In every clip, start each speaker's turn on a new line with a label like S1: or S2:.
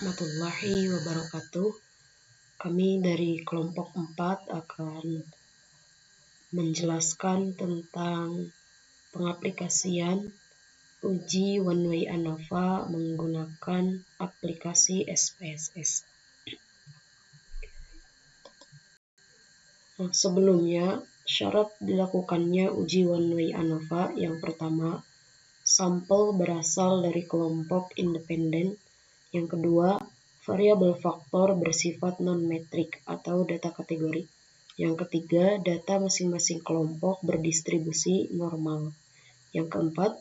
S1: Warahmatullahi wabarakatuh. Kami dari kelompok 4 akan menjelaskan tentang pengaplikasian uji one way ANOVA menggunakan aplikasi SPSS. Sebelumnya, syarat dilakukannya uji one way ANOVA yang pertama, sampel berasal dari kelompok independen. Yang kedua, variabel faktor bersifat non-metrik atau data kategori. Yang ketiga, data masing-masing kelompok berdistribusi normal. Yang keempat,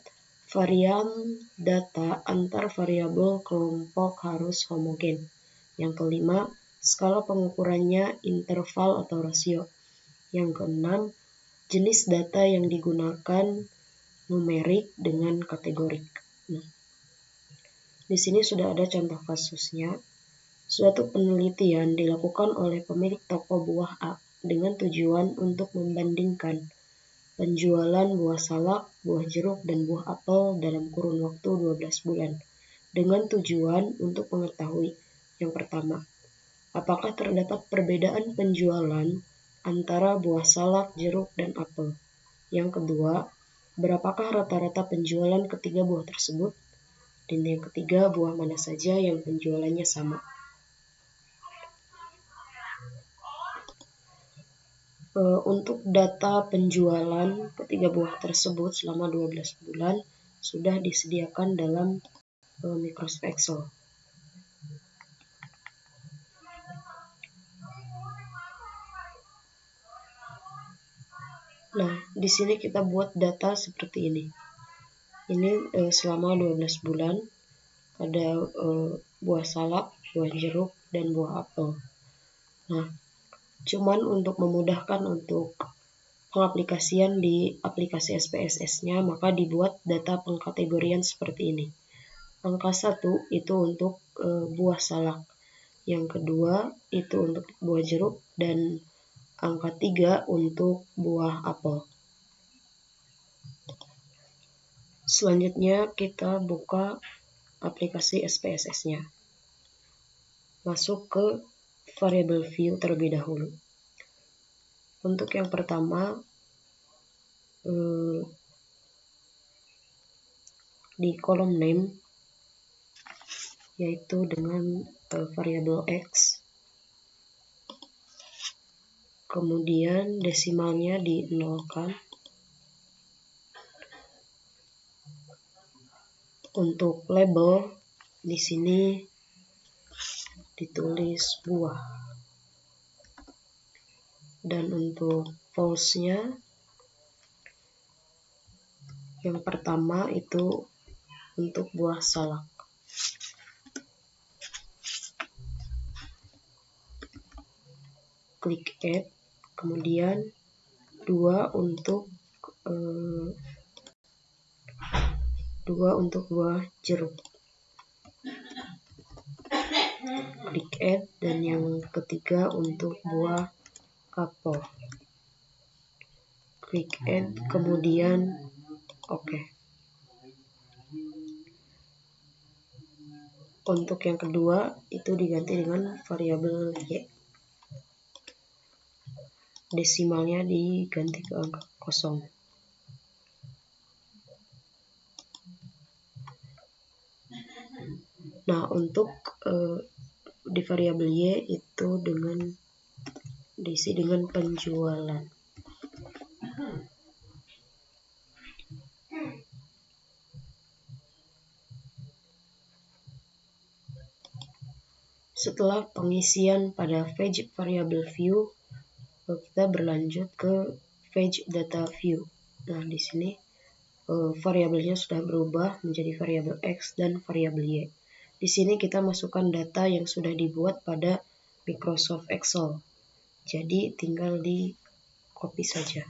S1: varian data antar variabel kelompok harus homogen. Yang kelima, skala pengukurannya interval atau rasio. Yang keenam, jenis data yang digunakan numerik dengan kategorik. Di sini sudah ada contoh kasusnya. Suatu penelitian dilakukan oleh pemilik toko buah A dengan tujuan untuk membandingkan penjualan buah salak, buah jeruk, dan buah apel dalam kurun waktu 12 bulan dengan tujuan untuk mengetahui yang pertama, apakah terdapat perbedaan penjualan antara buah salak, jeruk, dan apel. Yang kedua, berapakah rata-rata penjualan ketiga buah tersebut. Dan yang ketiga, buah mana saja yang penjualannya sama. Untuk data penjualan ketiga buah tersebut selama 12 bulan sudah disediakan dalam Microsoft Excel. Nah, di sini kita buat data seperti ini. Ini selama 12 bulan ada buah salak, buah jeruk, dan buah apel. Nah, cuman untuk memudahkan untuk pengaplikasian di aplikasi SPSS-nya, maka dibuat data pengkategorian seperti ini. Angka 1 itu untuk buah salak, yang kedua itu untuk buah jeruk, dan angka 3 untuk buah apel. Selanjutnya kita buka aplikasi SPSS-nya. Masuk ke variable view terlebih dahulu. Untuk yang pertama, di kolom name, yaitu dengan variabel X, kemudian desimalnya dinolkan. Untuk label di sini ditulis buah, dan untuk false-nya yang pertama itu untuk buah salak. Klik add, kemudian 2 untuk buah jeruk. Klik add, dan yang ketiga untuk buah apel. Klik add, kemudian oke. Untuk yang kedua itu diganti dengan variabel Y. Desimalnya diganti ke angka 0. Nah, untuk di variabel Y itu diisi dengan penjualan. Setelah pengisian pada fetch variable view, kita berlanjut ke fetch data view. Nah, di sini variabelnya sudah berubah menjadi variabel X dan variabel Y. Di sini kita masukkan data yang sudah dibuat pada Microsoft Excel. Jadi tinggal di copy saja.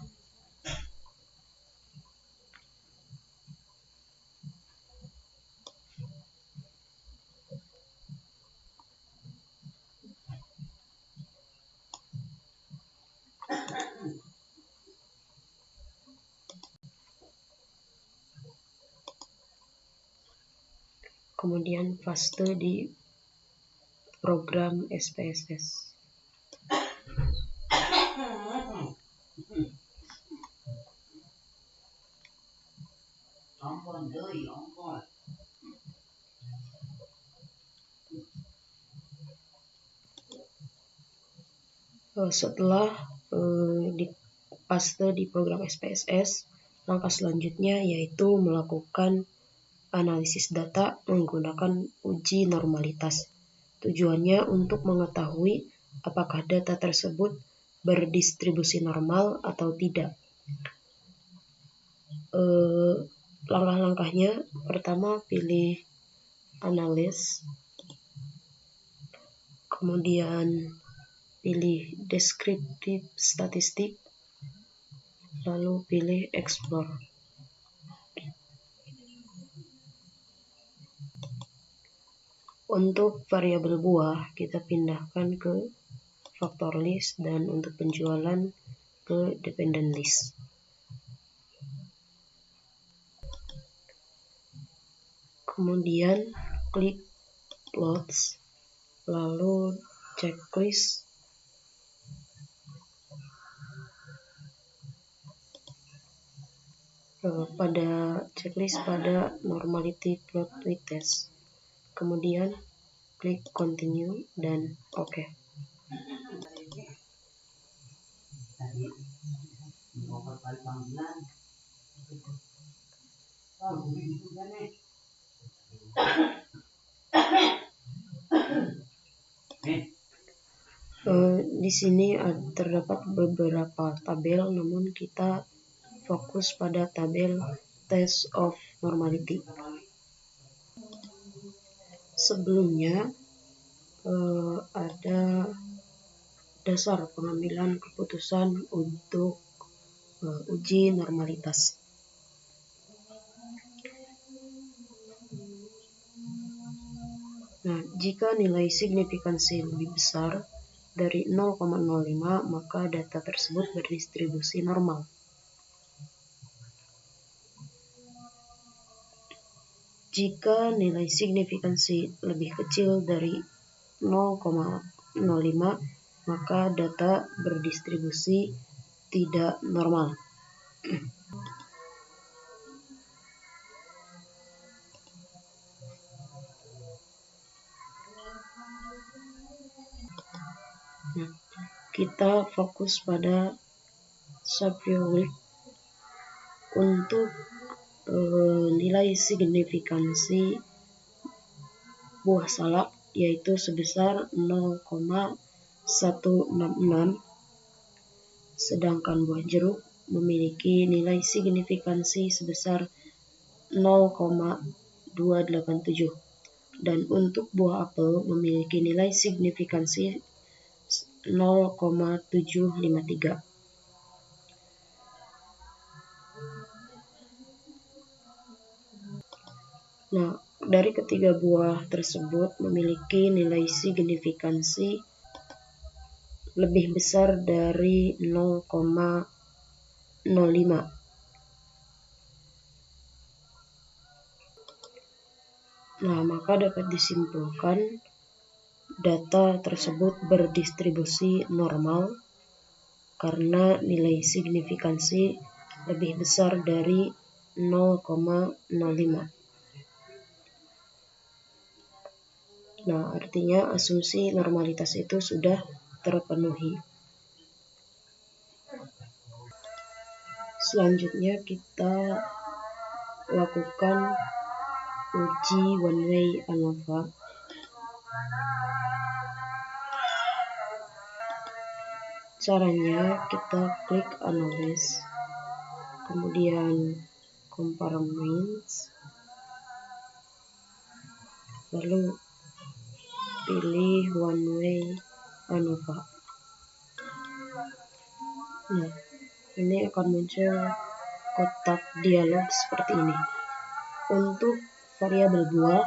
S1: Kemudian paste di program SPSS. Setelah dipaste di program SPSS, langkah selanjutnya yaitu melakukan analisis data menggunakan uji normalitas. Tujuannya untuk mengetahui apakah data tersebut berdistribusi normal atau tidak. Langkah-langkahnya, pertama pilih analis, kemudian pilih deskriptif statistik, lalu pilih explore. Untuk variabel buah kita pindahkan ke faktor list dan untuk penjualan ke dependent list. Kemudian klik plots, lalu checklist, pada normality plot with test. Kemudian klik continue dan OK. Di sini terdapat beberapa tabel, namun kita fokus pada tabel test of normality. Sebelumnya ada dasar pengambilan keputusan untuk uji normalitas. Nah, jika nilai signifikansi lebih besar dari 0,05, maka data tersebut berdistribusi normal. Jika nilai signifikansi lebih kecil dari 0,05, maka data berdistribusi tidak normal. Nah, kita fokus pada subvariable untuk nilai signifikansi buah salak yaitu sebesar 0,166, sedangkan buah jeruk memiliki nilai signifikansi sebesar 0,287, dan untuk buah apel memiliki nilai signifikansi 0,753. Nah, dari ketiga buah tersebut memiliki nilai signifikansi lebih besar dari 0,05. Nah, maka dapat disimpulkan data tersebut berdistribusi normal karena nilai signifikansi lebih besar dari 0,05. Nah, artinya asumsi normalitas itu sudah terpenuhi. Selanjutnya kita lakukan uji one way ANOVA. Caranya kita klik analysis, kemudian compare means, lalu pilih one way ANOVA. Nah, ini akan muncul kotak dialog seperti ini. Untuk variabel buah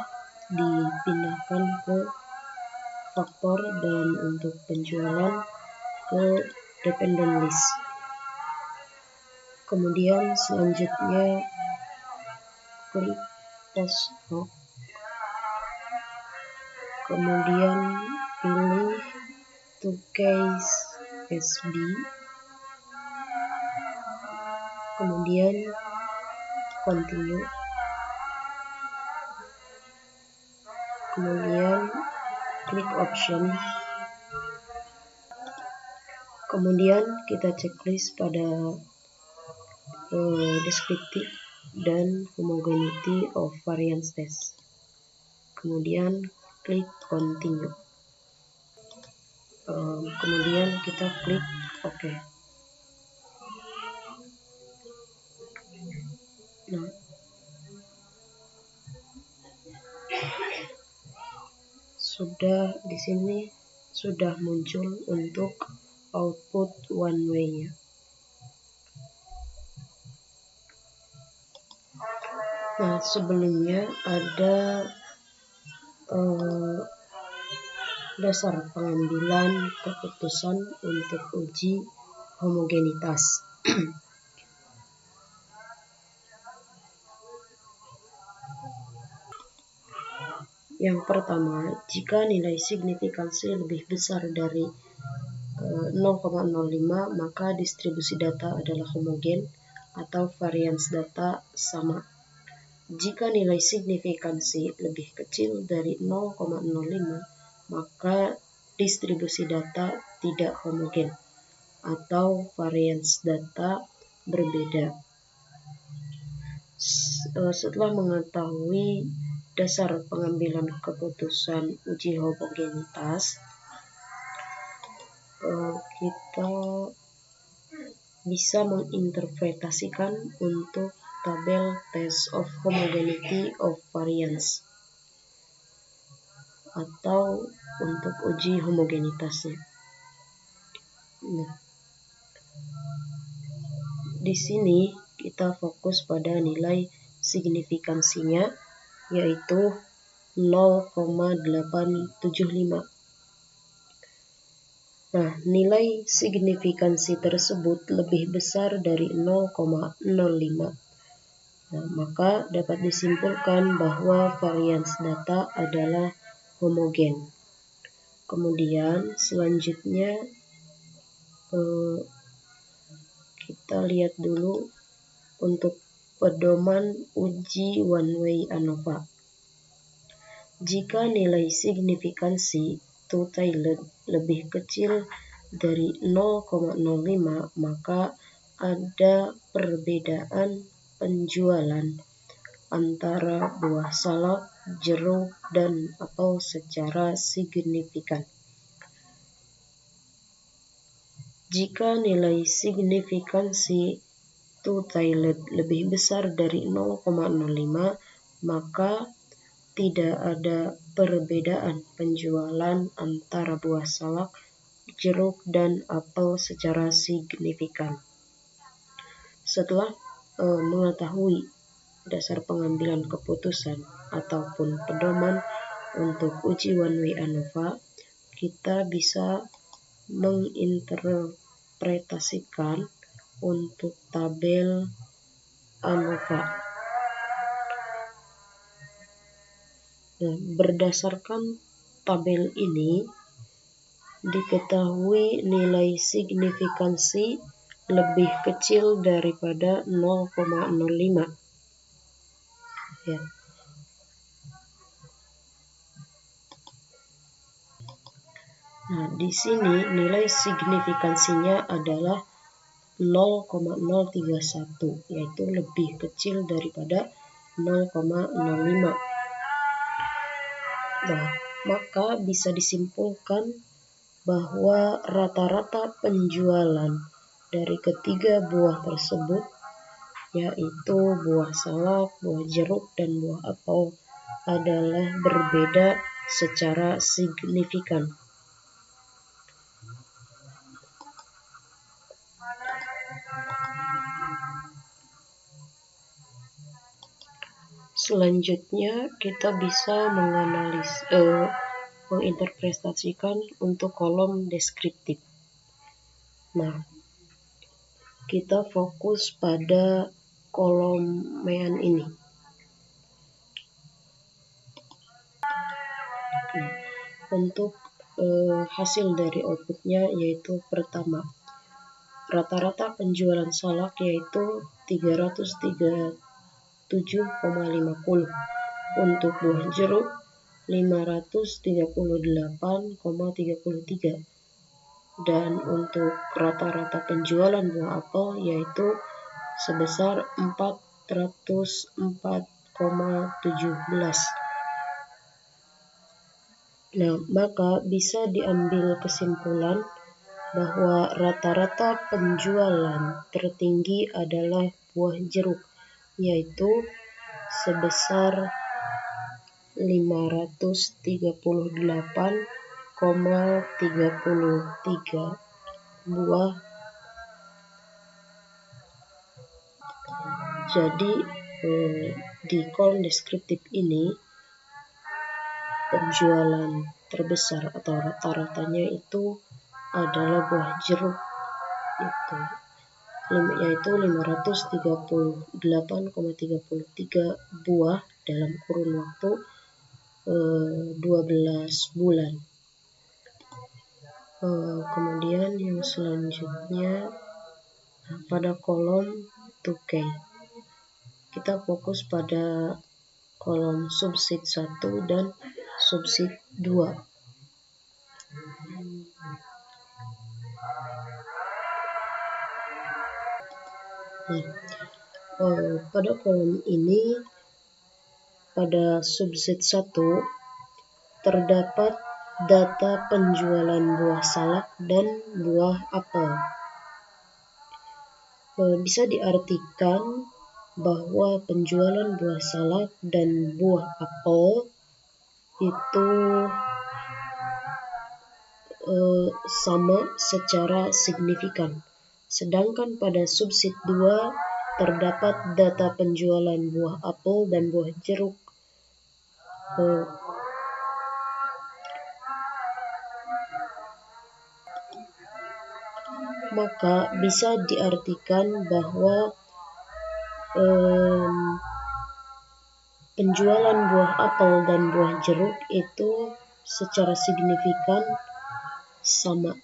S1: dipindahkan ke faktor dan untuk penjualan ke dependent list. Kemudian selanjutnya klik post hoc, kemudian pilih to case SB, kemudian continue, kemudian klik option, kemudian kita checklist pada descriptive dan homogeneity of variance test, kemudian klik continue, kemudian kita klik OK. Nah, sudah di sini sudah muncul untuk output one way-nya. Nah, sebelumnya ada dasar pengambilan keputusan untuk uji homogenitas. Yang pertama, jika nilai signifikansi lebih besar dari 0,05, maka distribusi data adalah homogen atau varians data sama. Jika nilai signifikansi lebih kecil dari 0,05, maka distribusi data tidak homogen atau varians data berbeda. Setelah mengetahui dasar pengambilan keputusan uji homogenitas, kita bisa menginterpretasikan untuk tabel test of homogeneity of variance atau untuk uji homogenitasnya. Nah, di sini kita fokus pada nilai signifikansinya, yaitu 0,875. Nah, nilai signifikansi tersebut lebih besar dari 0,05. Nah, maka dapat disimpulkan bahwa varians data adalah homogen. Kemudian selanjutnya kita lihat dulu untuk pedoman uji one way ANOVA. Jika nilai signifikansi two-tailed lebih kecil dari 0,05, maka ada perbedaan penjualan antara buah salak, jeruk, dan apel secara signifikan. Jika nilai signifikansi two-tailed lebih besar dari 0,05, maka tidak ada perbedaan penjualan antara buah salak, jeruk, dan apel secara signifikan. Setelah mengetahui dasar pengambilan keputusan ataupun pedoman untuk uji one way ANOVA, kita bisa menginterpretasikan untuk tabel ANOVA. Nah, berdasarkan tabel ini, diketahui nilai signifikansi lebih kecil daripada 0,05. Ya. Nah, di sini nilai signifikansinya adalah 0,031, yaitu lebih kecil daripada 0,05. Nah, maka bisa disimpulkan bahwa rata-rata penjualan dari ketiga buah tersebut, yaitu buah salak, buah jeruk, dan buah apel, adalah berbeda secara signifikan. Selanjutnya kita bisa menginterpretasikan untuk kolom deskriptif. Nah, kita fokus pada kolom mean ini. Nah, untuk hasil dari outputnya, yaitu pertama, rata-rata penjualan salak yaitu 337,50, untuk buah jeruk 538,33, dan untuk rata-rata penjualan buah apel yaitu sebesar 404,17. Nah, maka bisa diambil kesimpulan bahwa rata-rata penjualan tertinggi adalah buah jeruk, yaitu sebesar 538,33 buah. Jadi di kolom deskriptif ini penjualan terbesar atau rata-ratanya itu adalah buah jeruk, yaitu 538,33 buah dalam kurun waktu 12 bulan. Kemudian yang selanjutnya pada kolom 2K, kita fokus pada kolom subsheet 1 dan subsheet 2. Pada kolom ini, pada subsheet 1 terdapat data penjualan buah salak dan buah apel. Bisa diartikan bahwa penjualan buah salak dan buah apel itu sama secara signifikan. Sedangkan pada subsheet 2 terdapat data penjualan buah apel dan buah jeruk maka bisa diartikan bahwa penjualan buah apel dan buah jeruk itu secara signifikan sama.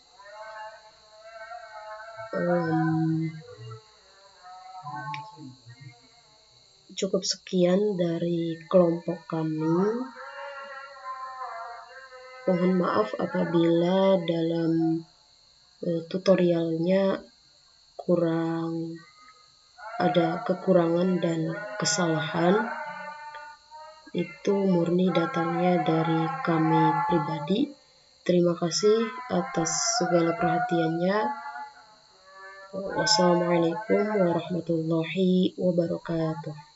S1: Cukup sekian dari kelompok kami. Mohon maaf apabila dalam tutorialnya ada kekurangan dan kesalahan. Itu murni datangnya dari kami pribadi. Terima kasih atas segala perhatiannya. Wassalamualaikum warahmatullahi wabarakatuh.